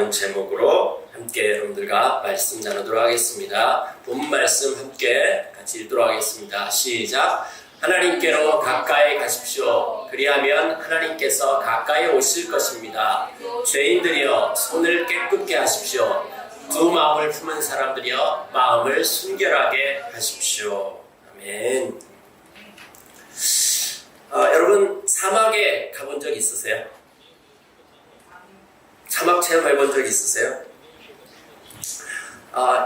라는 제목으로 함께 여러분들과 말씀 나누도록 하겠습니다. 본 말씀 함께 같이 읽도록 하겠습니다. 시작. 하나님께로 가까이 가십시오. 그리하면 하나님께서 가까이 오실 것입니다. 죄인들이여 손을 깨끗게 하십시오. 두 마음을 품은 사람들이여 마음을 순결하게 하십시오. 아멘. 여러분 사막에 가본 적 있으세요? 사막 체험해본 적 있으세요?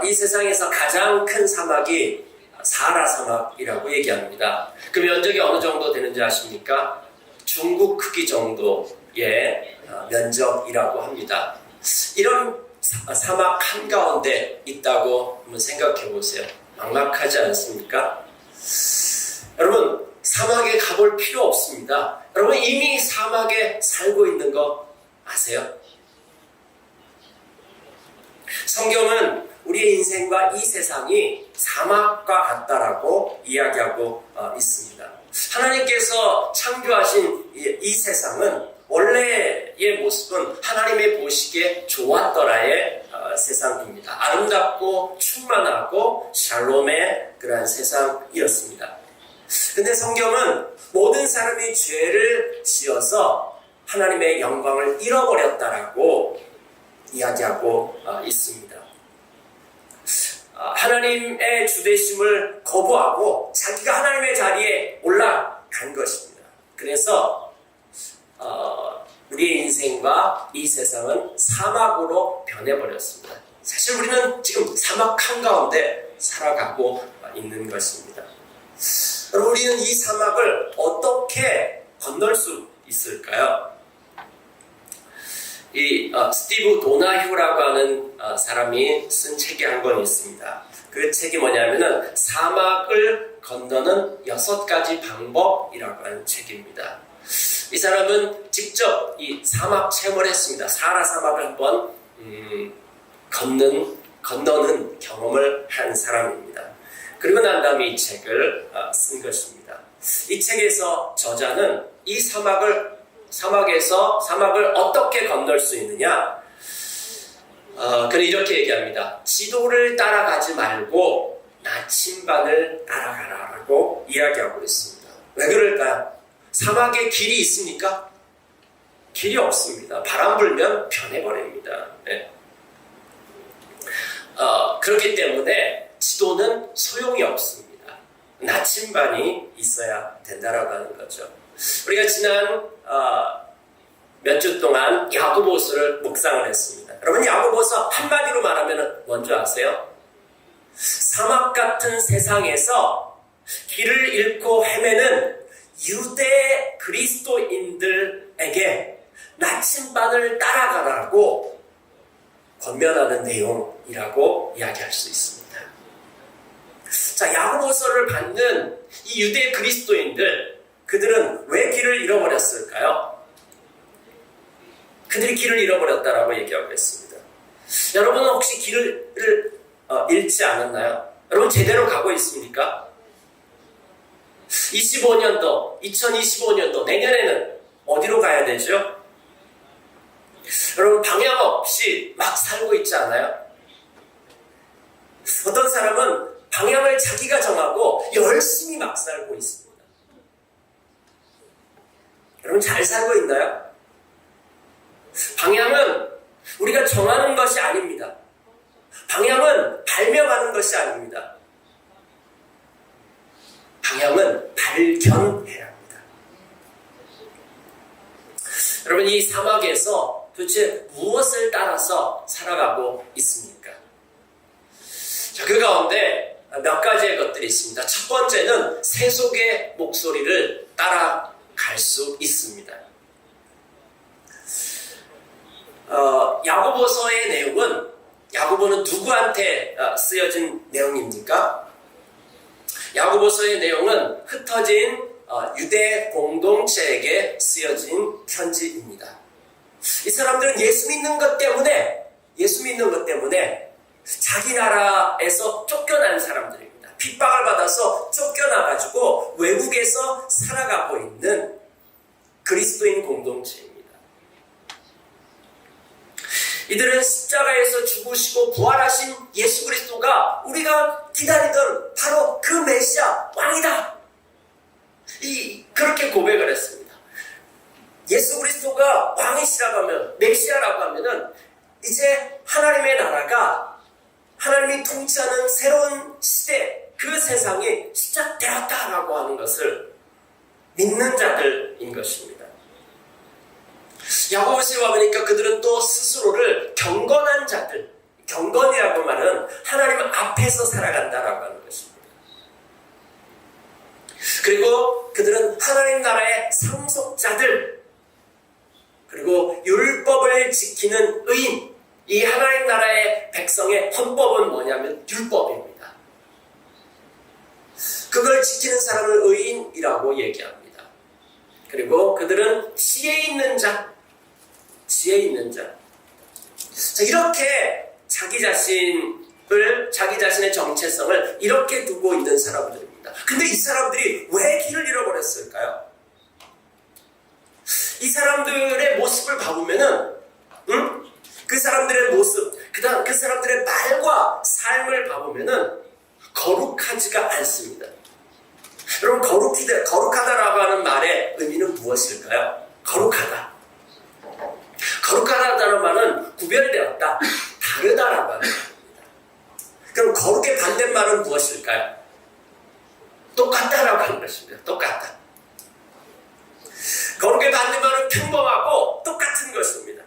이 세상에서 가장 큰 사막이 사하라 사막이라고 얘기합니다. 그 면적이 어느 정도 되는지 아십니까? 중국 크기 정도의 면적이라고 합니다. 이런 사막 한가운데 있다고 한번 생각해 보세요. 막막하지 않습니까? 여러분 사막에 가볼 필요 없습니다. 여러분 이미 사막에 살고 있는 거 아세요? 성경은 우리의 인생과 이 세상이 사막과 같다라고 이야기하고 있습니다. 하나님께서 창조하신 이 세상은 원래의 모습은 하나님의 보시기에 좋았더라의 세상입니다. 아름답고 충만하고 샬롬의 그러한 세상이었습니다. 근데 성경은 모든 사람이 죄를 지어서 하나님의 영광을 잃어버렸다라고 이야기하고 있습니다. 하나님의 주되심을 거부하고 자기가 하나님의 자리에 올라간 것입니다. 그래서 우리의 인생과 이 세상은 사막으로 변해버렸습니다. 사실 우리는 지금 사막 한가운데 살아가고 있는 것입니다. 여러분 우리는 이 사막을 어떻게 건널 수 있을까요? 스티브 도나휴라고 하는 사람이 쓴 책이 한 권 있습니다. 그 책이 뭐냐면은 사막을 건너는 6가지 방법이라고 하는 책입니다. 이 사람은 직접 이 사막 체험을 했습니다. 사하라 사막을 한번 건너는 경험을 한 사람입니다. 그리고 난 다음에 이 책을 쓴 것입니다. 이 책에서 저자는 이 사막을 어떻게 건널 수 있느냐? 그는 이렇게 얘기합니다. 지도를 따라가지 말고 나침반을 따라가라라고 이야기하고 있습니다. 왜 그럴까요? 사막에 길이 있습니까? 길이 없습니다. 바람 불면 변해버립니다. 네. 그렇기 때문에 지도는 소용이 없습니다. 나침반이 있어야 된다라고 하는 거죠. 우리가 지난 몇 주 동안 야고보서를 묵상을 했습니다. 여러분 야고보서 한마디로 말하면 뭔지 아세요? 사막 같은 세상에서 길을 잃고 헤매는 유대 그리스도인들에게 나침반을 따라가라고 권면하는 내용이라고 이야기할 수 있습니다. 자, 야고보서를 받는 이 유대 그리스도인들, 그들은 왜 길을 잃어버렸을까요? 그들이 길을 잃어버렸다라고 얘기하고 있습니다. 여러분은 혹시 길을 잃지 않았나요? 여러분 제대로 가고 있습니까? 2025년도 내년에는 어디로 가야 되죠? 여러분 방향 없이 막 살고 있지 않아요? 어떤 사람은 방향을 자기가 정하고 열심히 막 살고 있습니다. 여러분 잘 살고 있나요? 방향은 우리가 정하는 것이 아닙니다. 방향은 발명하는 것이 아닙니다. 방향은 발견해야 합니다. 여러분 이 사막에서 도대체 무엇을 따라서 살아가고 있습니까? 자, 그 가운데 몇 가지의 것들이 있습니다. 첫 번째는 세속의 목소리를 따라갈 수 있습니다. 야고보서의 내용은 야고보는 누구한테 쓰여진 내용입니까? 야고보서의 내용은 흩어진 유대 공동체에게 쓰여진 편지입니다. 이 사람들은 예수 믿는 것 때문에 자기 나라에서 쫓겨난 사람들입니다. 핍박을 받아서 쫓겨나가지고 외국에서 살아가고 있는 그리스도인 공동체입니다. 이들은 십자가에서 죽으시고 부활하신 예수 그리스도가 우리가 기다리던 바로 그 메시아 왕이다. 그렇게 고백을 했습니다. 예수 그리스도가 왕이시라고 하면, 메시아라고 하면은 이제 하나님의 나라가, 하나님이 통치하는 새로운 시대, 그 세상이 시작되었다라고 하는 것을 믿는 자들인 것입니다. 야고보서에 와보니까 그들은 또 스스로를 경건한 자들, 경건이라고 말은 하나님 앞에서 살아간다라고 하는 것입니다. 그리고 그들은 하나님 나라의 상속자들, 그리고 율법을 지키는 의인, 이 하나님 나라의 백성의 헌법은 뭐냐면 율법입니다. 그걸 지키는 사람을 의인이라고 얘기합니다. 그리고 그들은 지혜 있는 자, 지혜 있는 자. 자, 이렇게 자기 자신의 정체성을 이렇게 두고 있는 사람들입니다. 근데 이 사람들이 왜 길을 잃어버렸을까요? 이 사람들의 모습을 봐보면은, 그 사람들의 모습, 그 사람들의 말과 삶을 봐보면은 거룩하지가 않습니다. 여러분, 거룩하다라고 하는 말의 의미는 무엇일까요? 거룩하다. 거룩하다라는 말은 구별되었다, 다르다라고 하는 말입니다. 그럼 거룩의 반대말은 무엇일까요? 똑같다라고 하는 것입니다. 똑같다. 거룩의 반대말은 평범하고 똑같은 것입니다.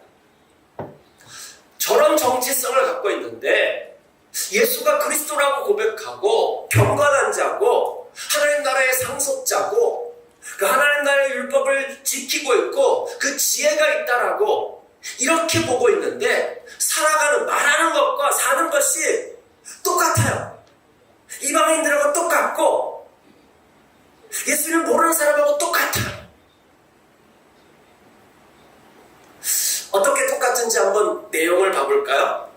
저런 정체성을 갖고 있는데 예수가 그리스도라고 고백하고 경건한 자고 하나님 나라의 상속자고 그 하나님 나라의 율법을 지키고 있고 그 지혜가 있다라고 이렇게 보고 있는데 살아가는, 말하는 것과 사는 것이 똑같아요. 이방인들하고 똑같고 예수를 모르는 사람하고 똑같아요. 어떻게 똑같은지 한번 내용을 봐볼까요?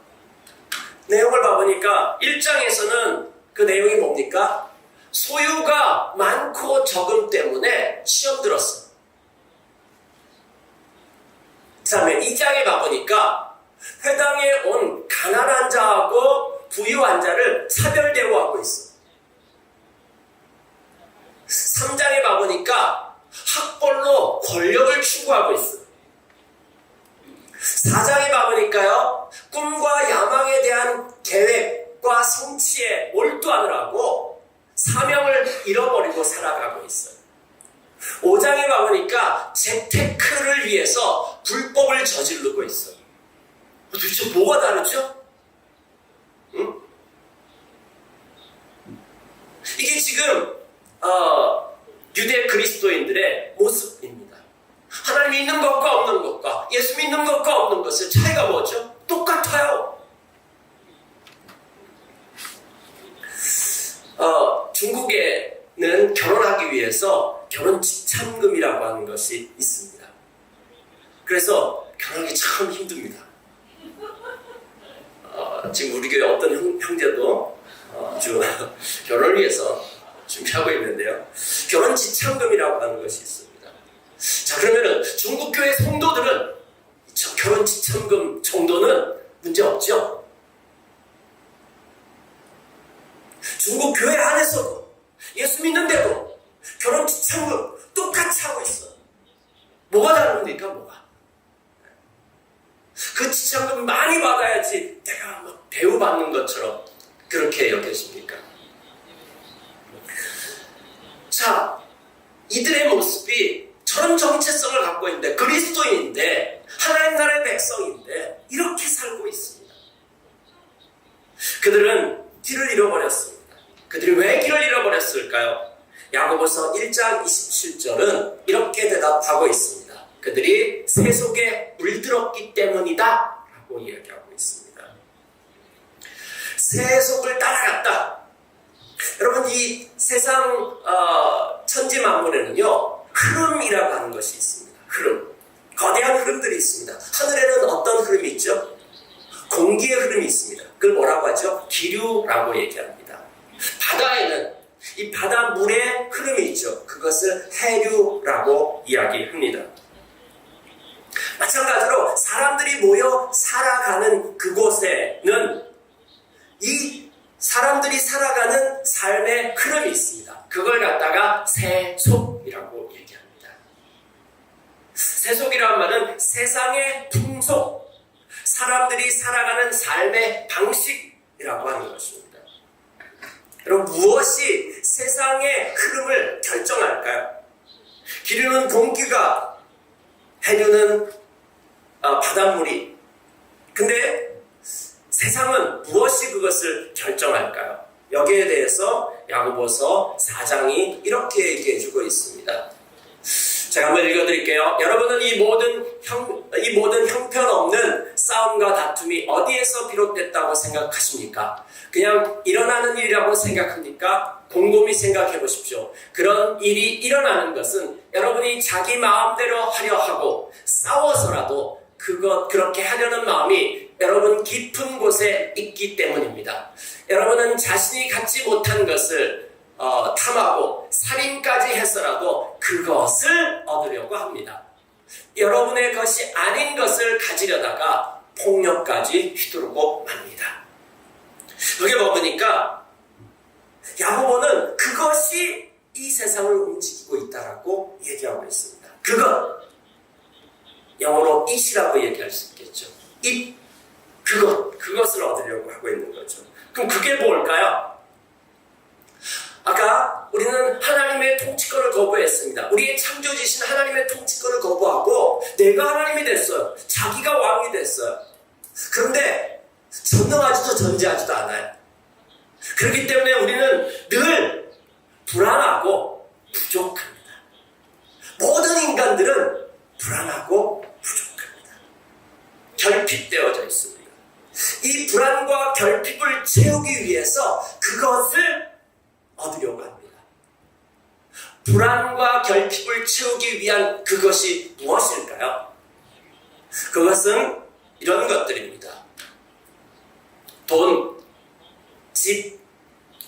내용을 봐보니까 1장에서는 그 내용이 뭡니까? 소유가 많고 적음 때문에 시험 들었어. 그 다음에 2장에 가보니까 회당에 온 가난한 자하고 부유한 자를 차별 대우하고 있어. 3장에 가보니까 학벌로 권력을 추구하고 있어. 4장에 가보니까요, 꿈과 야망에 대한 계획과 성취에 몰두하느라고 사명을 잃어버리고 살아가고 있어요. 5장에 가보니까 재테크를 위해서 불법을 저지르고 있어요. 도대체 뭐가 다르죠? 응? 이게 지금 유대 그리스도인들의 모습입니다. 하나님 믿는 것과 없는 것과 예수 믿는 것과 없는 것의 차이가 뭐죠? 똑같아요. 중국에는 결혼하기 위해서 결혼 지참금이라고 하는 것이 있습니다. 그래서 결혼하기 참 힘듭니다. 지금 우리 교회 어떤 형제도 아주 결혼을 위해서 준비하고 있는데요. 결혼 지참금이라고 하는 것이 있습니다. 자, 그러면은 중국 교회 성도들은 결혼 지참금 정도는 문제 없죠? 중국 교회 안에서도 예수 믿는데도 결혼 지참금 똑같이 하고 있어. 뭐가 다릅니까? 뭐가? 그 지참금 많이 받아야지 내가 막 대우받는 것처럼 그렇게 여겨집니까? 자, 이들의 모습이 저런 정체성을 갖고 있는데, 그리스도인인데, 하나님 나라의 백성인데 이렇게 살고 있습니다. 그들은 길을 잃어버렸습니다. 그들이 왜 길을 잃어버렸을까요? 야고보서 1장 27절은 이렇게 대답하고 있습니다. 그들이 세속에 물들었기 때문이다 라고 이야기하고 있습니다. 세속을 따라갔다. 여러분, 이 세상 천지 만물에는요, 흐름이라고 하는 것이 있습니다. 흐름. 거대한 흐름들이 있습니다. 하늘에는 어떤 흐름이 있죠? 공기의 흐름이 있습니다. 그걸 뭐라고 하죠? 기류라고 얘기합니다. 바다에는 이 바닷물의 흐름이 있죠. 그것을 해류라고 이야기합니다. 마찬가지로 사람들이 모여 살아가는 그곳에는 이 사람들이 살아가는 삶의 흐름이 있습니다. 그걸 갖다가 세속이라고 얘기합니다. 세속이라는 말은 세상의 풍속, 사람들이 살아가는 삶의 방식이라고 하는 것입니다. 여러분, 무엇이 세상의 흐름을 결정할까요? 기류는 공기가, 해류는 바닷물이. 근데 세상은 무엇이 그것을 결정할까요? 여기에 대해서 야고보서 4장이 이렇게 얘기해주고 있습니다. 제가 한번 읽어드릴게요. 여러분은 이 모든 형편없는 싸움과 다툼이 어디에서 비롯됐다고 생각하십니까? 그냥 일어나는 일이라고 생각합니까? 곰곰이 생각해 보십시오. 그런 일이 일어나는 것은 여러분이 자기 마음대로 하려 하고 싸워서라도 그렇게 하려는 마음이 여러분 깊은 곳에 있기 때문입니다. 여러분은 자신이 갖지 못한 것을 탐하고 살인까지 해서라도 그것을 얻으려고 합니다. 여러분의 것이 아닌 것을 가지려다가 폭력까지 휘두르고 맙니다. 여기 보니까 야고보는 그것이 이 세상을 움직이고 있다라고 얘기하고 있습니다. 그것, 영어로 it이라고 얘기할 수 있겠죠. it, 그것을 얻으려고 하고 있는 거죠. 그럼 그게 뭘까요? 아까 우리는 하나님의 통치권을 거부했습니다. 우리의 창조주신 하나님의 통치권을 거부하고 내가 하나님이 됐어요. 자기가 왕이 됐어요. 그런데 전능하지도 존재하지도 않아요. 그렇기 때문에 우리는 늘 불안하고 부족합니다. 모든 인간들은 불안하고 부족합니다. 결핍되어져 있습니다. 이 불안과 결핍을 채우기 위해서 그것을 얻으려고 합니다. 불안과 결핍을 채우기 위한 그것이 무엇일까요? 그것은 이런 것들입니다. 돈, 집,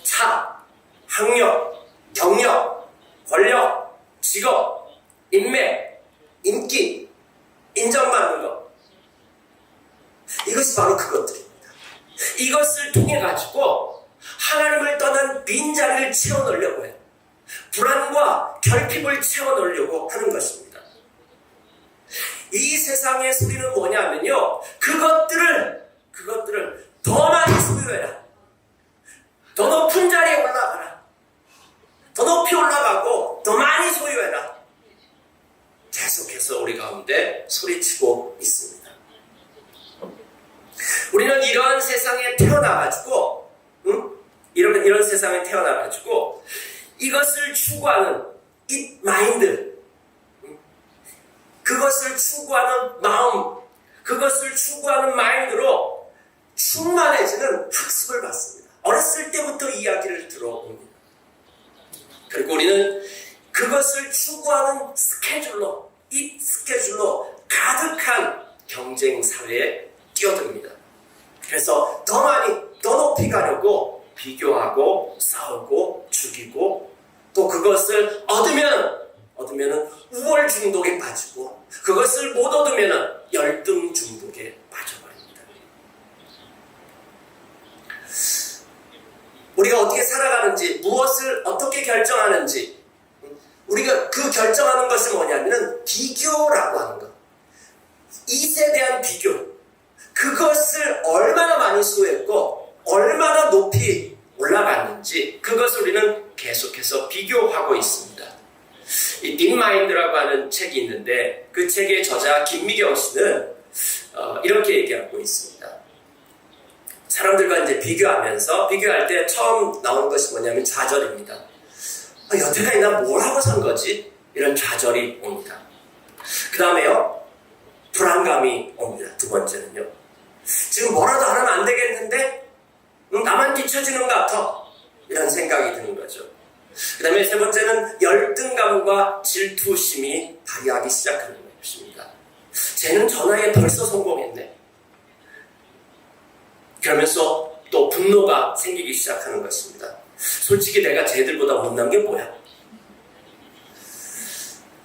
차, 학력, 경력, 권력, 직업, 인맥, 인기, 인정받는 것. 이것이 바로 그것들입니다. 이것을 통해 가지고 하나님을 떠난 빈자리를 채워넣으려고 해요. 불안과 결핍을 채워넣으려고 하는 것입니다. 이 세상의 소리는 뭐냐면요, 그것들을 더 많이 소유해라. 더 높은 자리에 올라가라. 더 높이 올라가고 더 많이 소유해라. 계속해서 우리 가운데 소리치고 있습니다. 우리는 이러한 세상에 태어나가지고, 이런 세상에 태어나가지고 이것을 추구하는 이 마인드, 그것을 추구하는 마음, 그것을 추구하는 마인드로 충만해지는 학습을 받습니다. 어렸을 때부터 이야기를 들어옵니다. 그리고 우리는 그것을 추구하는 스케줄로, 이 스케줄로 가득한 경쟁 사회에 뛰어듭니다. 그래서 더 많이, 더 높이 가려고 비교하고 싸우고 죽이고, 또 그것을 얻으면은 우월 중독에 빠지고, 그것을 못 얻으면은 열등 중독에 빠져버립니다. 우리가 어떻게 살아가는지, 무엇을 어떻게 결정하는지, 우리가 그 결정하는 것이 뭐냐면은 비교라고 하는 것. 이에 대한 비교. 그것을 얼마나 많이 소유했고 얼마나 높이 올라갔는지, 그것을 우리는 계속해서 비교하고 있습니다. 이 딥마인드라고 하는 책이 있는데, 그 책의 저자 김미경 씨는 이렇게 얘기하고 있습니다. 사람들과 이제 비교할 때 처음 나오는 것이 뭐냐면 좌절입니다. 여태까지 나 뭘 하고 산 거지? 이런 좌절이 옵니다. 그 다음에요, 불안감이 옵니다. 두 번째는요, 지금 뭐라도 안 하면 안 되겠는데 나만 뒤처지는 것 같아, 이런 생각이 드는 거죠. 그 다음에 세 번째는 열등감과 질투심이 발휘하기 시작하는 것입니다. 쟤는 저 나이에 벌써 성공했네. 그러면서 또 분노가 생기기 시작하는 것입니다. 솔직히 내가 쟤들보다 못난 게 뭐야?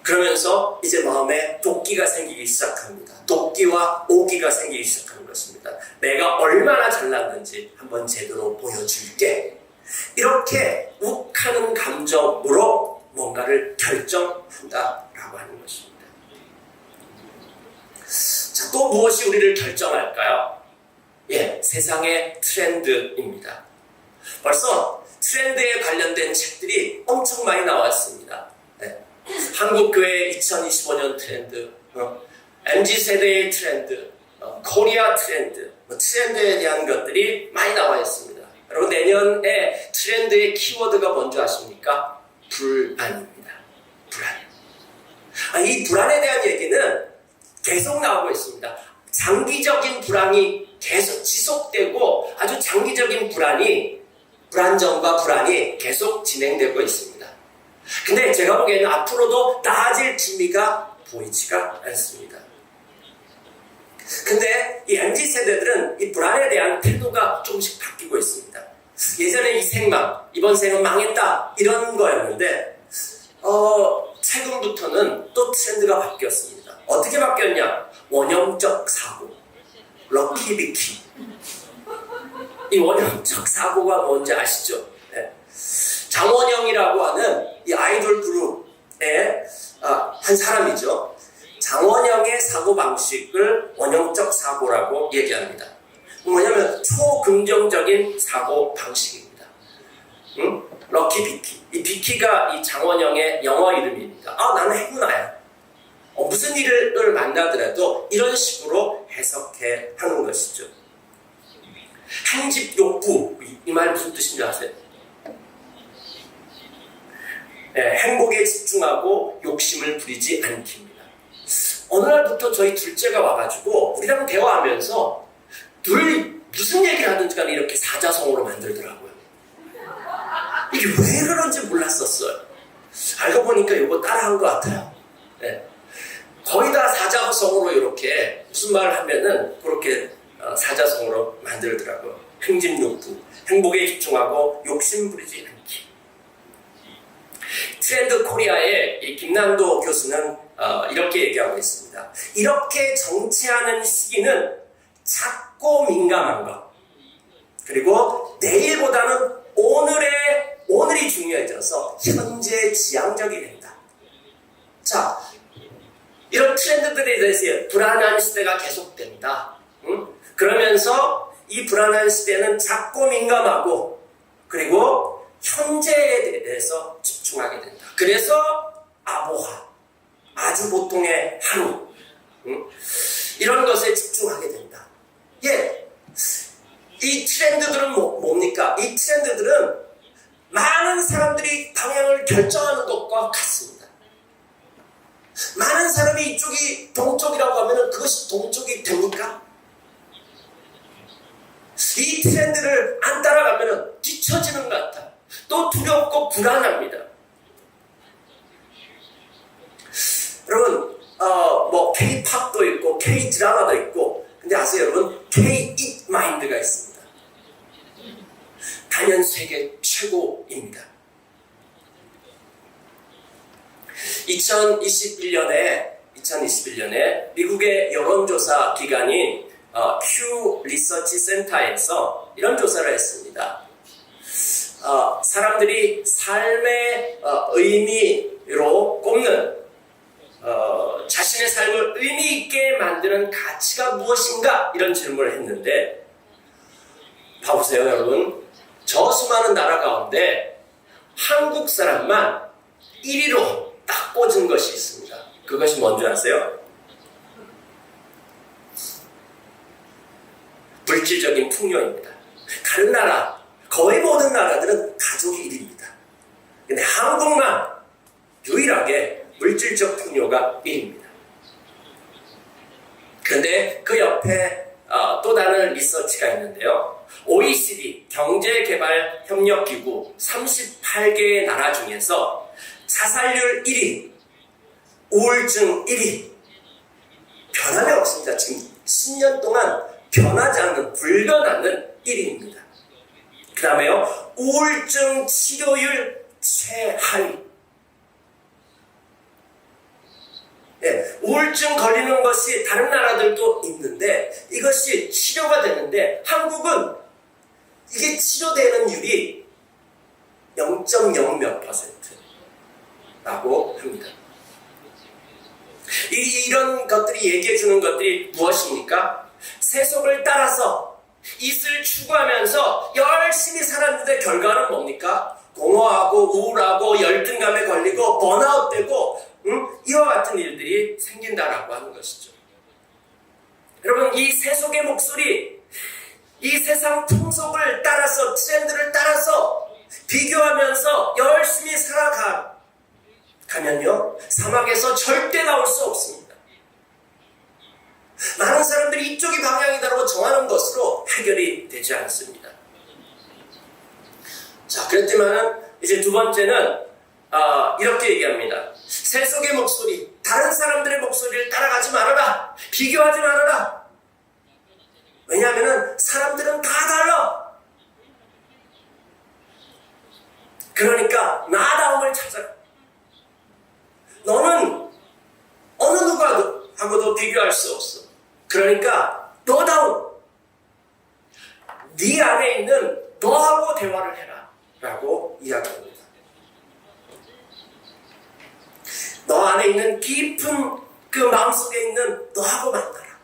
그러면서 이제 마음에 도끼가 생기기 시작합니다. 도끼와 오기가 생기기 시작하는 것입니다. 내가 얼마나 잘났는지 한번 제대로 보여줄게. 이렇게 욱하는 감정으로 뭔가를 결정한다라고 하는 것입니다. 자, 또 무엇이 우리를 결정할까요? 세상의 트렌드입니다. 벌써 트렌드에 관련된 책들이 엄청 많이 나왔습니다. 한국교회 2025년 트렌드, MZ세대의 트렌드, 코리아 트렌드, 트렌드에 대한 것들이 많이 나와 있습니다. 여러분, 내년에 트렌드의 키워드가 뭔지 아십니까? 불안입니다. 불안. 이 불안에 대한 얘기는 계속 나오고 있습니다. 장기적인 불안이 계속 지속되고 아주 장기적인 불안정과 불안이 계속 진행되고 있습니다. 근데 제가 보기에는 앞으로도 나아질 기미가 보이지가 않습니다. 근데 이 MZ세대들은 이 불안에 대한 태도가 조금씩 바뀌고 있습니다. 예전에 이 생망, 이번 생은 망했다 이런 거였는데 최근부터는 또 트렌드가 바뀌었습니다. 어떻게 바뀌었냐? 원형적 사고, 럭키비키. 이 원형적 사고가 뭔지 아시죠? 장원영이라고 하는 이 아이돌 그룹의 한 사람이죠. 장원영의 사고방식을 원형적 사고라고 얘기합니다. 뭐냐면 초긍정적인 사고방식입니다. 럭키비키. 이 비키가 이 장원영의 영어 이름입니다. 나는 행운아야. 무슨 일을 만나더라도 이런 식으로 해석해 하는 것이죠. 행집욕구. 이 말 무슨 뜻인지 아세요? 행복에 집중하고 욕심을 부리지 않기입니다. 어느 날부터 저희 둘째가 와가지고 우리랑 대화하면서 늘 무슨 얘기를 하든지 간에 이렇게 사자성어로 만들더라고요. 이게 왜 그런지 몰랐었어요. 알고 보니까 이거 따라한 것 같아요. 거의 다 사자성어로 이렇게 무슨 말을 하면은 그렇게 사자성어로 만들더라고요. 행집욕구, 행복에 집중하고 욕심 부리지 않기. 트렌드 코리아의 이 김남도 교수는 이렇게 얘기하고 있습니다. 이렇게 정치하는 시기는 작고 민감한 것, 그리고 내일보다는 오늘이 중요해져서 현재 지향적이 된다. 자, 이런 트렌드들에 대해서 불안한 시대가 계속된다. 그러면서 이 불안한 시대는 작고 민감하고 그리고 현재에 대해서 집중하게 된다. 그래서 아보하, 아주 보통의 하루, 이런 것에 집중하게 된다. 이 트렌드들은 뭡니까? 이 트렌드들은 많은 사람들이 방향을 결정하는 것과 같습니다. 많은 사람이 이쪽이 동쪽이라고 하면 그것이 동쪽이 됩니까? 이 트렌드를 안 따라가면 뒤처지는 것 같아요. 또 두렵고 불안합니다. 여러분, K-팝도 있고 K-드라마도 있고, 근데 아세요 여러분? K-eat 마인드가 있습니다. 단연 세계 최고입니다. 2021년에 미국의 여론조사 기관인 퓨 리서치 센터에서 이런 조사를 했습니다. 사람들이 삶의 의미로 꼽는 자신의 삶을 의미 있게 만드는 가치가 무엇인가? 이런 질문을 했는데 봐보세요 여러분. 저 수많은 나라 가운데 한국 사람만 1위로 딱 꽂은 것이 있습니다. 그것이 뭔지 아세요? 물질적인 풍요입니다. 다른 나라, 거의 모든 나라들은 가족이 1위입니다. 근데 한국만 유일하게 물질적 풍요가 1위입니다. 그런데 그 옆에 또 다른 리서치가 있는데요. OECD 경제개발협력기구 38개의 나라 중에서 자살률 1위, 우울증 1위, 변함이 없습니다. 지금 10년 동안 변하지 않는, 불변하는 1위입니다. 그 다음에요, 우울증 치료율 최하위. 우울증 걸리는 것이 다른 나라들도 있는데 이것이 치료가 되는데 한국은 이게 치료되는 율이 0.0 몇 %라고 합니다. 이런 것들이 얘기해 주는 것들이 무엇입니까? 세속을 따라서 이슬 추구하면서 열심히 살았는데 결과는 뭡니까? 공허하고 우울하고 열등감에 걸리고 번아웃되고 이와 같은 일들이 생긴다라고 하는 것이죠. 여러분, 이 세속의 목소리, 이 세상 풍속을 따라서 트렌드를 따라서 비교하면서 열심히 살아가면요 사막에서 절대 나올 수 없습니다. 많은 사람들이 이쪽이 방향이다라고 정하는 것으로 해결이 되지 않습니다. 자, 그랬지만은 이제 두 번째는 이렇게 얘기합니다. 세속의 목소리, 다른 사람들의 목소리를 따라가지 말아라. 비교하지 말아라. 왜냐하면 사람들은 다 달라. 그러니까 나다움을 찾아라. 너는 어느 누구하고도 비교할 수 없어. 그러니까 너다운, 네 안에 있는 너하고 대화를 해라 라고 이야기합니다. 너 안에 있는 깊은 그 마음속에 있는 너하고 만나라.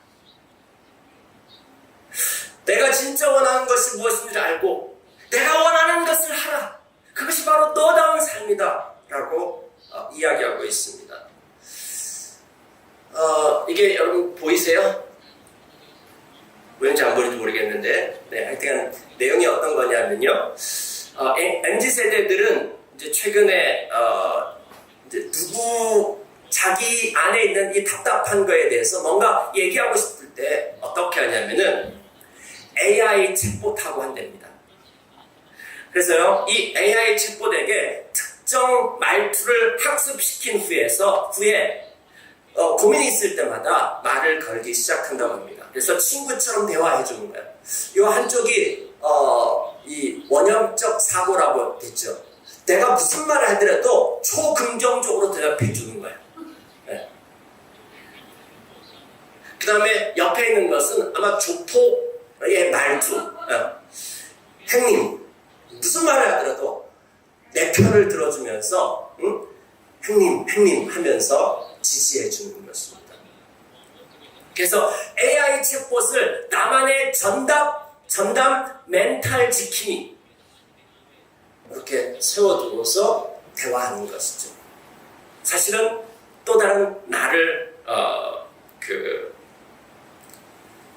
내가 진짜 원하는 것이 무엇인지 알고 내가 원하는 것을 하라. 그것이 바로 너다운 삶이다 라고 이야기하고 있습니다. 이게 여러분 보이세요? 왠지 안 보이는지 모르겠는데, 하여튼 내용이 어떤 거냐면요. MZ세대들은 이제 최근에 이제 자기 안에 있는 이 답답한 거에 대해서 뭔가 얘기하고 싶을 때 어떻게 하냐면은 AI 챗봇하고 한답니다. 그래서요, 이 AI 챗봇에게 특정 말투를 학습시킨 후에 고민이 있을 때마다 말을 걸기 시작한다고 합니다. 그래서 친구처럼 대화해 주는 거예요. 이 한쪽이 이 원형적 사고라고 했죠. 내가 무슨 말을 하더라도 초긍정적으로 대답해 주는 거예요. 네. 그 다음에 옆에 있는 것은 아마 조폭의 말투. 형님, 무슨 말을 하더라도 내 편을 들어주면서 형님 하면서 지시해 주는 것입니다. 그래서 AI 챗봇을 나만의 전담 멘탈 지킴이 이렇게 세워두고서 대화하는 것이죠. 사실은 또 다른 나를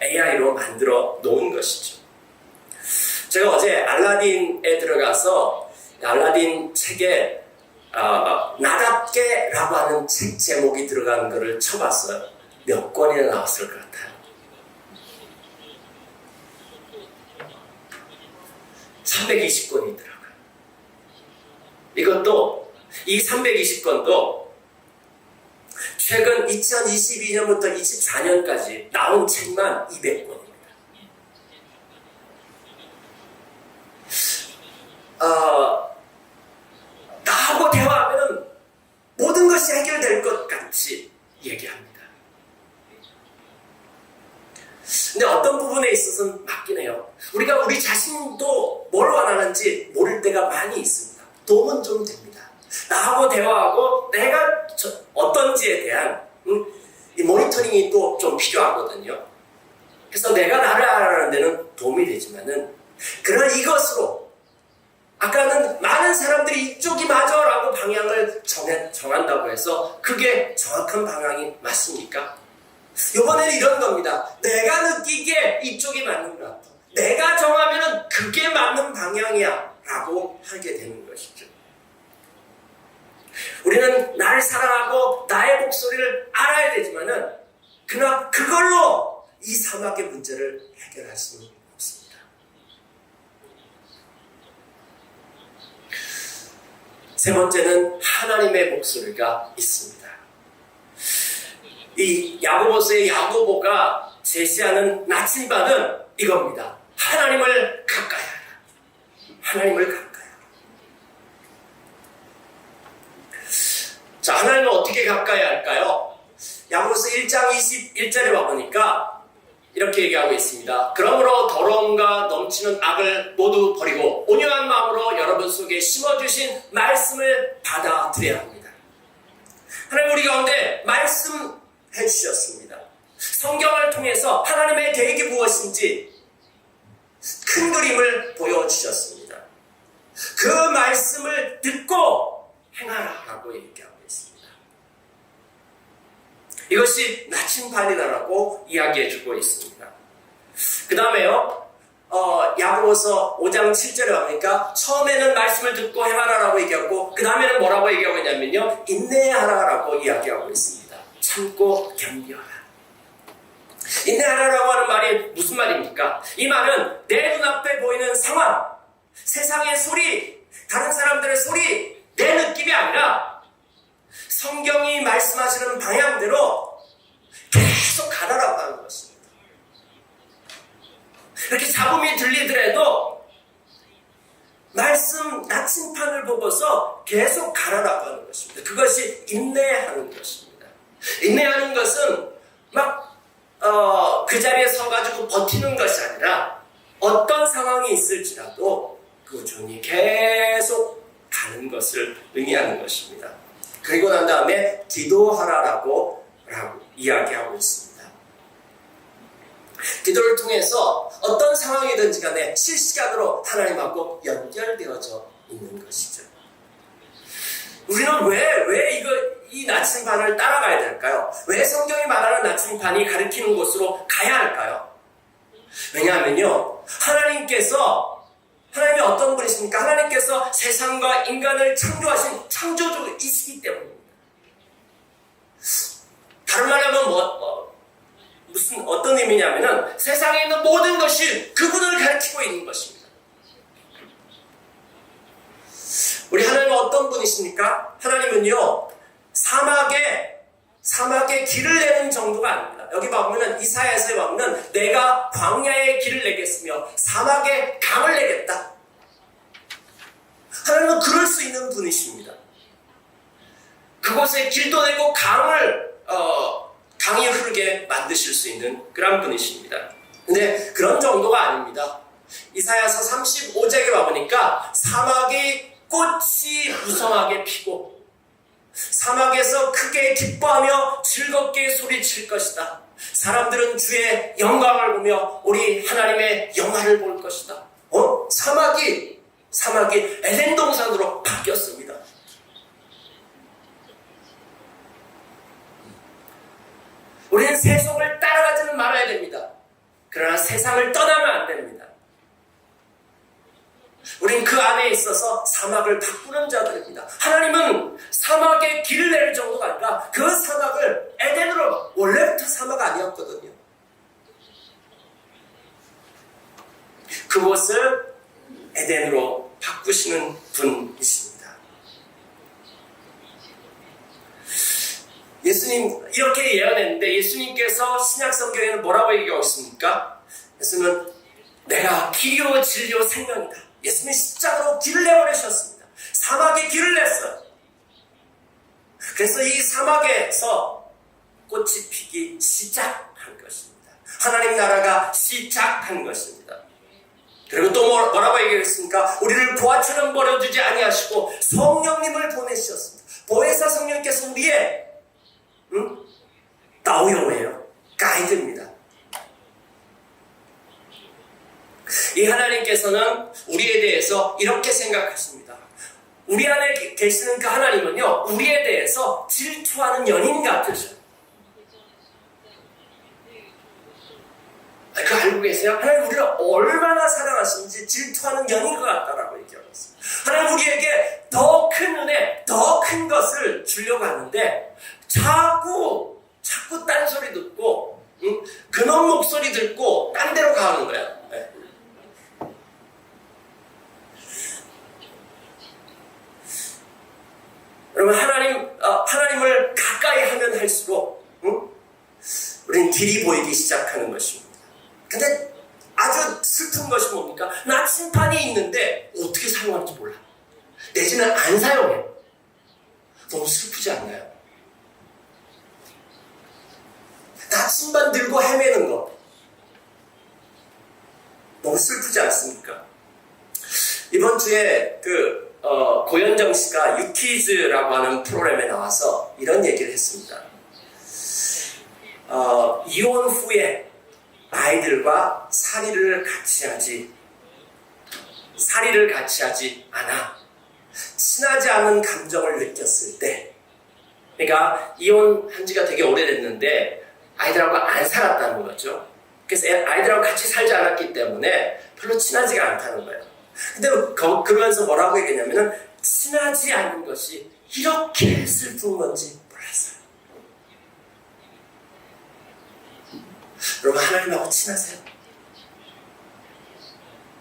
AI로 만들어 놓은 것이죠. 제가 어제 알라딘에 들어가서 알라딘 책에 나답게 라고 하는 책 제목이 들어간 거를 쳐봤어요. 몇 권이나 나왔을 것 같아요. 320권이 들어가요. 이것도 이 320권도 최근 2022년부터 24년까지 나온 책만 200권입니다. 나하고 대화하면 모든 것이 해결될 것 같이 얘기합니다. 근데 어떤 부분에 있어서는 맞긴 해요. 우리가 우리 자신도 뭘 원하는지 모를 때가 많이 있습니다. 도움은 좀 됩니다. 나하고 대화하고 내가 어떤지에 대한 이 모니터링이 또 좀 필요하거든요. 그래서 내가 나를 알아가는 데는 도움이 되지만은 그러나 이것으로 아까는 많은 사람들이 이쪽이 맞아라고 방향을 정한다고 해서 그게 정확한 방향이 맞습니까? 이번에는 이런 겁니다. 내가 느끼기에 이쪽이 맞는 것 같아. 내가 정하면 그게 맞는 방향이야 라고 하게 되는 것이죠. 우리는 나를 사랑하고 나의 목소리를 알아야 되지만은 그러나 그걸로 이 사막의 문제를 해결할 수는 없습니다. 세 번째는 하나님의 목소리가 있습니다. 이 야고보서의 야고보가 제시하는 나침반은 이겁니다. 하나님을 가까이 하라. 하나님을 가까이 하라. 자, 하나님을 어떻게 가까이 할까요? 31절에 와보니까 이렇게 얘기하고 있습니다. 그러므로 더러움과 넘치는 악을 모두 버리고 온유한 마음으로 여러분 속에 심어주신 말씀을 받아들여야 합니다. 하나님 우리 가운데 말씀해 주셨습니다. 성경을 통해서 하나님의 계획이 무엇인지 큰 그림을 보여주셨습니다. 그 말씀을 듣고 행하라라고 얘기하고 있습니다. 이것이 나침반이다라고 이야기해주고 있습니다. 그 다음에요, 야고보서 5장 7절에 보니까 처음에는 말씀을 듣고 행하라라고 얘기하고 그 다음에는 뭐라고 얘기하고 있냐면요, 인내하라라고 이야기하고 있습니다. 참고 견뎌라. 인내하라라고 하는 말이 무슨 말입니까? 이 말은 내 눈앞에 보이는 상황, 세상의 소리, 다른 사람들의 소리, 내 느낌이 아니라 성경이 말씀하시는 방향대로 계속 가라라고 하는 것입니다. 이렇게 잡음이 들리더라도 말씀 나침판을 보고서 계속 가라라고 하는 것입니다. 그것이 인내하는 것입니다. 인내하는 것은 막 그 자리에 서가지고 버티는 것이 아니라 어떤 상황이 있을지라도 꾸준히 계속 가는 것을 의미하는 것입니다. 그리고 난 다음에 기도하라라고 이야기하고 있습니다. 기도를 통해서 어떤 상황이든지 간에 실시간으로 하나님하고 연결되어져 있는 것이죠. 우리는 왜 이 나침반을 따라가야 될까요? 왜 성경이 말하는 나침반이 가리키는 곳으로 가야 할까요? 왜냐하면요, 하나님이 어떤 분이십니까? 하나님께서 세상과 인간을 창조하신 창조주이시기 때문입니다. 다른 말하면 어떤 의미냐면은 세상에 있는 모든 것이 그분을 가리키고 있는 것입니다. 우리 하나님은 어떤 분이십니까? 하나님은요, 사막에 길을 내는 정도가 아닙니다. 여기 보면은 이사야서에 보면 내가 광야에 길을 내겠으며 사막에 강을 내겠다. 하나님은 그럴 수 있는 분이십니다. 그곳에 길도 내고 강이 흐르게 만드실 수 있는 그런 분이십니다. 근데 그런 정도가 아닙니다. 이사야서 35장에 와보니까 사막이 꽃이 무성하게 피고 사막에서 크게 기뻐하며 즐겁게 소리칠 것이다. 사람들은 주의 영광을 보며 우리 하나님의 영화를 볼 것이다. 사막이 에덴 동산으로 바뀌었습니다. 우리는 세속을 따라가지는 말아야 됩니다. 그러나 세상을 떠나면 안 됩니다. 우린 그 안에 있어서 사막을 바꾸는 자들입니다. 하나님은 사막에 길을 낼 정도가 아니라 그 사막을 에덴으로, 원래부터 사막 아니었거든요. 그곳을 에덴으로 바꾸시는 분이십니다. 예수님 이렇게 예언했는데 예수님께서 신약 성경에는 뭐라고 얘기하고 있습니까? 예수님은 내가 길이요 진리요 생명이다. 예수님이 십자가로 길을 내버리셨습니다. 사막에 길을 냈어요. 그래서 이 사막에서 꽃이 피기 시작한 것입니다. 하나님 나라가 시작한 것입니다. 그리고 또 뭐라고 얘기했습니까? 우리를 보아처럼 버려두지 아니하시고 성령님을 보내주셨습니다. 보혜사 성령께서 우리의 따오용이에요. 가이드입니다. 이 하나님께서는 우리에 대해서 이렇게 생각하십니다. 우리 안에 계시는 그 하나님은요, 우리에 대해서 질투하는 연인 같으셔요. 그거 알고 계세요? 하나님 우리를 얼마나 사랑하시는지 질투하는 연인 것 같다라고 얘기하고 있습니다. 하나님 우리에게 더 큰 은혜, 더 큰 것을 주려고 하는데 자꾸 딴소리 듣고 그놈 목소리 듣고 딴 데로 가는 거야. 네. 여러분 하나님을 가까이 하면 할수록 우리는 길이 보이기 시작하는 것입니다. 근데 아주 슬픈 것이 뭡니까? 나침판이 있는데 어떻게 사용하는지 몰라. 내지는 안 사용해. 너무 슬프지 않나요? 나침반 들고 헤매는 거 너무 슬프지 않습니까? 이번 주에 고현정 씨가 유키즈라고 하는 프로그램에 나와서 이런 얘기를 했습니다. 이혼 후에 아이들과 살이를 같이 하지 않아 친하지 않은 감정을 느꼈을 때, 그러니까 이혼한 지가 되게 오래됐는데 아이들하고 안 살았다는 거죠. 그래서 아이들하고 같이 살지 않았기 때문에 별로 친하지가 않다는 거예요. 근데 그러면서 뭐라고 얘기했냐면은 친하지 않은 것이 이렇게 슬픈 건지 몰랐어요. 여러분, 하나님하고 친하세요?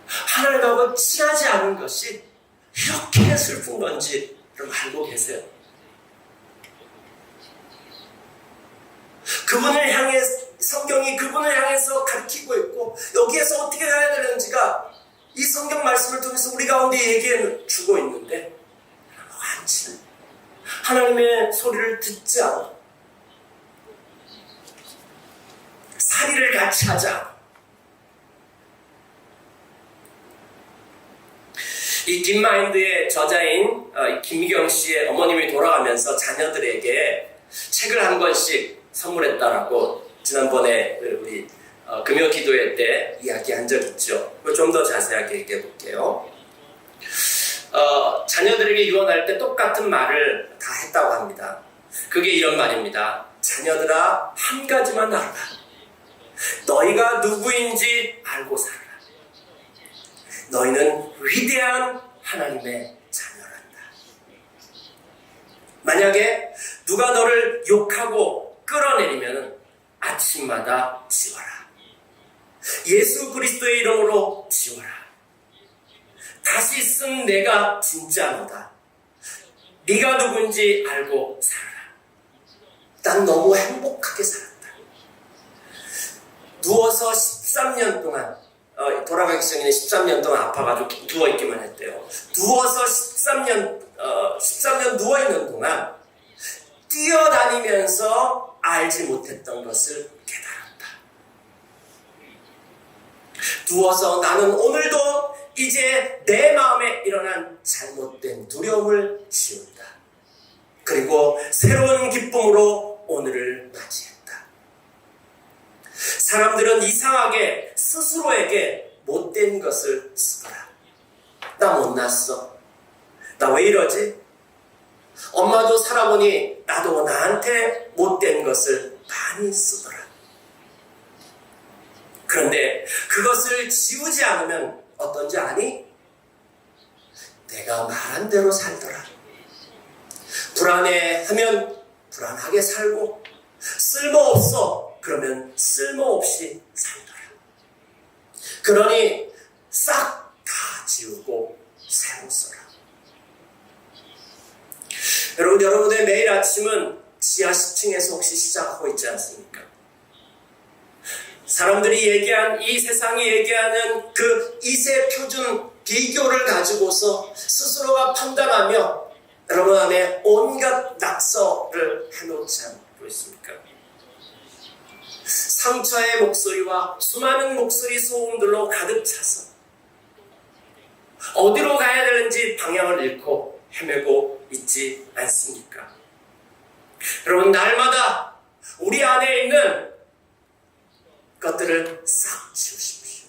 하나님하고 친하지 않은 것이 이렇게 슬픈 건지 여러분 알고 계세요? 성경이 그분을 향해서 가르치고 있고, 여기에서 어떻게 가야 되는지가 이 성경 말씀을 통해서 우리 가운데 얘기해 주고 있는데, 안 친해. 하나님의 소리를 듣지 않아. 살이를 같이 하자. 이 딥마인드의 저자인 김미경 씨의 어머님이 돌아가면서 자녀들에게 책을 한 권씩 선물했다라고 지난번에 우리 금요 기도회 때 이야기한 적 있죠. 좀 더 자세하게 얘기해 볼게요. 자녀들에게 유언할 때 똑같은 말을 다 했다고 합니다. 그게 이런 말입니다. 자녀들아, 한 가지만 알아라. 너희가 누구인지 알고 살아라. 너희는 위대한 하나님의 자녀란다. 만약에 누가 너를 욕하고 끌어내리면 아침마다 지워라. 예수 그리스도의 이름으로 지워라. 다시 쓴 내가 진짜 너다. 네가 누군지 알고 살아라. 난 너무 행복하게 살았다. 누워서 13년 동안, 돌아가기 전에 13년 동안 아파가지고 누워있기만 했대요. 누워서 13년 누워있는 동안 뛰어다니면서 알지 못했던 것을 깨달았다. 누워서 나는 오늘도 이제 내 마음에 일어난 잘못된 두려움을 지운다. 그리고 새로운 기쁨으로 오늘을 맞이했다. 사람들은 이상하게 스스로에게 못된 것을 쓰더라. 나 못났어. 나 왜 이러지? 엄마도 살아보니 나도 나한테 못된 것을 많이 쓰더라. 그런데 그것을 지우지 않으면 어떤지 아니? 내가 말한 대로 살더라. 불안해하면 불안하게 살고, 쓸모없어 그러면 쓸모없이 살더라. 그러니 싹 다 지우고 새로 써라. 여러분의 매일 아침은 지하 10층에서 혹시 시작하고 있지 않습니까? 사람들이 얘기한, 이 세상이 얘기하는 그 이세 표준 비교를 가지고서 스스로가 판단하며 여러분 안에 온갖 낙서를 해놓지 않고 있습니까? 상처의 목소리와 수많은 목소리 소음들로 가득 차서 어디로 가야 되는지 방향을 잃고 헤매고 있지 않습니까? 여러분, 날마다 우리 안에 있는 것들을 싹 지우십시오.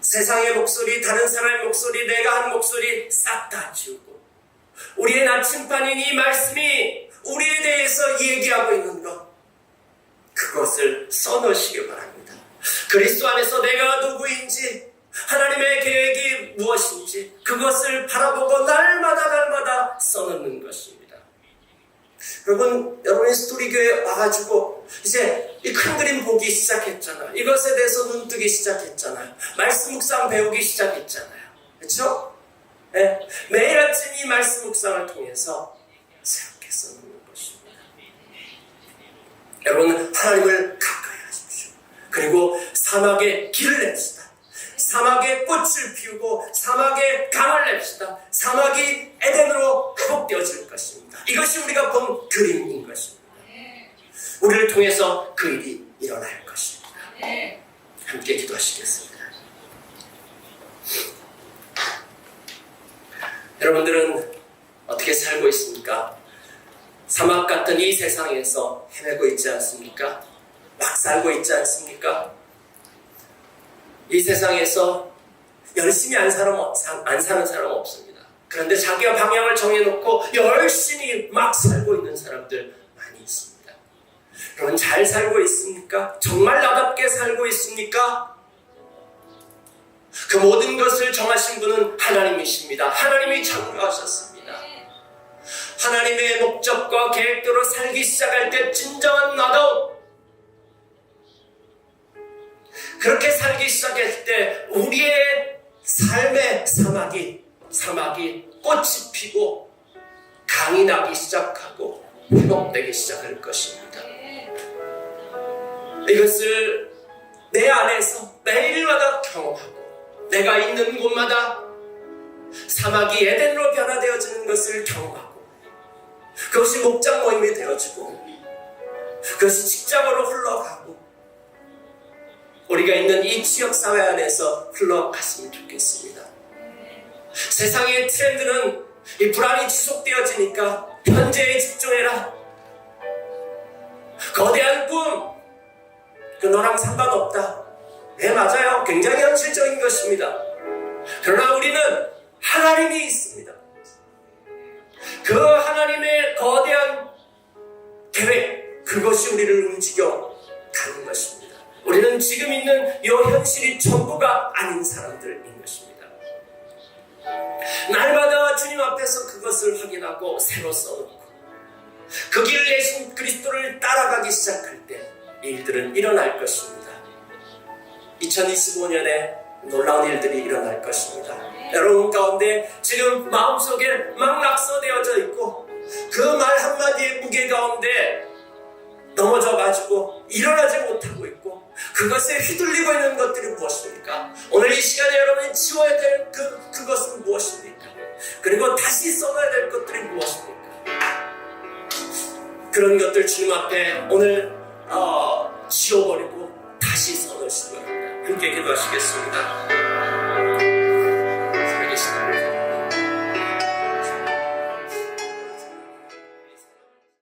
세상의 목소리, 다른 사람의 목소리, 내가 한 목소리 싹 다 지우고, 우리의 나침반인 이 말씀이 우리에 대해서 얘기하고 있는 것, 그것을 써놓으시기 바랍니다. 그리스도 안에서 내가 누구인지, 하나님의 계획이 무엇인지 그것을 바라보고 날마다 써놓는 것입니다. 여러분이 스토리교회 와가지고 이제 이 큰 그림 보기 시작했잖아요. 이것에 대해서 눈뜨기 시작했잖아요. 말씀 묵상 배우기 시작했잖아요. 그렇죠? 네. 매일 아침 이 말씀 묵상을 통해서 새롭게 써놓는 것입니다. 여러분, 하나님을 가까이 하십시오. 그리고 사막에 길을 냅시다. 사막에 꽃을 피우고 사막에 강을 냅시다. 사막이 에덴으로 회복되어질 것입니다. 이것이 우리가 본 그림인 것입니다. 우리를 통해서 그 일이 일어날 것입니다. 함께 기도하시겠습니다. 여러분들은 어떻게 살고 있습니까? 사막 같은 이 세상에서 헤매고 있지 않습니까? 막 살고 있지 않습니까? 이 세상에서 열심히 안 사는 사람 없습니다. 그런데 자기가 방향을 정해놓고 열심히 막 살고 있는 사람들 많이 있습니다. 여러분 잘 살고 있습니까? 정말 나답게 살고 있습니까? 그 모든 것을 정하신 분은 하나님이십니다. 하나님이 창조하셨습니다. 하나님의 목적과 계획대로 살기 시작할 때 진정한 나다움, 그렇게 살기 시작할 때 우리의 삶의 사막이 꽃이 피고 강이 나기 시작하고 회복되기 시작할 것입니다. 이것을 내 안에서 매일마다 경험하고 내가 있는 곳마다 사막이 에덴으로 변화되어지는 것을 경험하고 그것이 목장 모임이 되어지고 그것이 직장으로 흘러가고 우리가 있는 이 지역사회 안에서 흘러갔으면 좋겠습니다. 세상의 트렌드는 이 불안이 지속되어지니까 현재에 집중해라. 거대한 꿈, 그 너랑 상관없다. 네, 맞아요. 굉장히 현실적인 것입니다. 그러나 우리는 하나님이 있습니다. 그 하나님의 거대한 계획, 그것이 우리를 움직여 가는 것입니다. 우리는 지금 있는 이 현실이 전부가 아닌 사람들인 것입니다. 날마다 주님 앞에서 그것을 확인하고 새로 써놓고 그 길을 내신 그리스도를 따라가기 시작할 때 일들은 일어날 것입니다. 2025년에 놀라운 일들이 일어날 것입니다. 여러분 가운데 지금 마음속에 막 낙서되어져 있고 그 말 한마디의 무게 가운데 넘어져가지고 일어나지 못하고 있고 그것에 휘둘리고 있는 것들이 무엇입니까? 오늘 이 시간에 여러분이 지워야 될 그것은 무엇입니까? 그리고 다시 써놔야 될 것들이 무엇입니까? 그런 것들 주님 앞에 오늘 지워버리고 다시 써놓으시기 바랍니다. 함께 기도하시겠습니다.